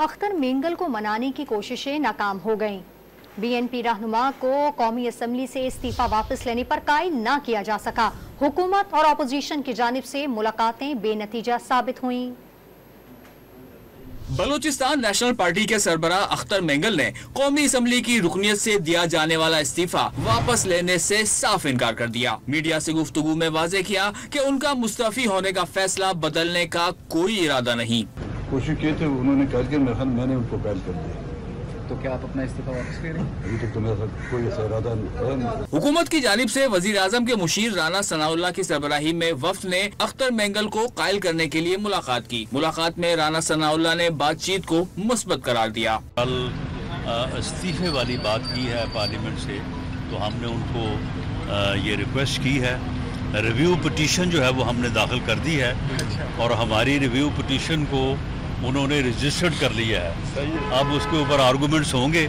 اختر مینگل کو منانے کی کوششیں ناکام ہو گئیں۔ BNP رہنما کو قومی اسمبلی سے استعفی واپس لینے پر قائل نہ کیا جا سکا۔ حکومت اور اپوزیشن کی جانب سے ملاقاتیں بے نتیجہ ثابت ہوئیں۔ بلوچستان نیشنل پارٹی کے سربراہ اختر مینگل نے قومی اسمبلی کی رکنیت سے دیا جانے والا استعفی واپس لینے سے صاف انکار کر دیا۔ میڈیا سے گفتگو میں واضح کیا کہ ان کا مستعفی ہونے کا فیصلہ بدلنے کا کوئی ارادہ نہیں۔ کوشش کی تھی، انہوں نے کہا کہ میں نے ان کو قائل کر دیا۔ تو کیا آپ اپنا استعفی واپس لے رہے ہیں؟ ابھی تک تو میرا کوئی ایسا ارادہ نہیں۔ حکومت کی جانب سے وزیر اعظم کے مشیر رانا ثناءاللہ کی سربراہی میں وفد نے اختر مینگل کو قائل کرنے کے لیے ملاقات کی۔ ملاقات میں رانا ثناءاللہ نے بات چیت کو مثبت قرار دیا۔ کل استعفے والی بات کی ہے پارلیمنٹ سے، تو ہم نے ان کو یہ ریکویسٹ کی ہے۔ ریویو پٹیشن جو ہے وہ ہم نے داخل کر دی ہے، اور ہماری ریویو پٹیشن کو انہوں نے رجسٹرڈ کر لیا ہے۔ اب اس کے اوپر آرگومنٹس ہوں گے،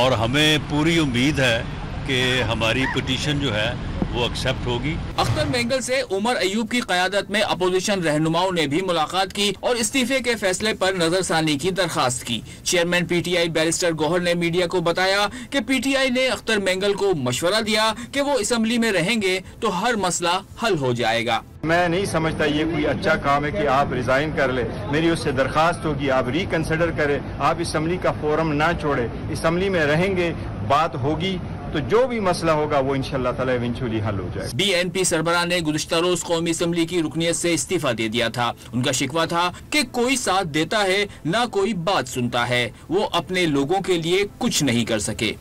اور ہمیں پوری امید ہے کہ ہماری پٹیشن جو ہے وہ ایکسیپٹ ہوگی۔ اختر مینگل سے عمر ایوب کی قیادت میں اپوزیشن رہنماؤں نے بھی ملاقات کی اور استعفے کے فیصلے پر نظر ثانی کی درخواست کی۔ چیئرمین PTI بیرسٹر گوہر نے میڈیا کو بتایا کہ PTI نے اختر مینگل کو مشورہ دیا کہ وہ اسمبلی میں رہیں گے تو ہر مسئلہ حل ہو جائے گا۔ میں نہیں سمجھتا یہ کوئی اچھا کام ہے کہ آپ ریزائن کر لیں۔ میری اس سے درخواست ہوگی آپ ریکنسیڈر کریں، آپ اسمبلی کا فورم نہ چھوڑیں، اسمبلی میں رہیں گے، بات ہوگی تو جو بھی مسئلہ ہوگا وہ انشاءاللہ تعالی ایونچولی حل ہو جائے گا۔ BNP سربراہ نے گزشتہ روز قومی اسمبلی کی رکنیت سے استعفی دے دیا تھا۔ ان کا شکوہ تھا کہ کوئی ساتھ دیتا ہے نہ کوئی بات سنتا ہے، وہ اپنے لوگوں کے لیے کچھ نہیں کر سکے۔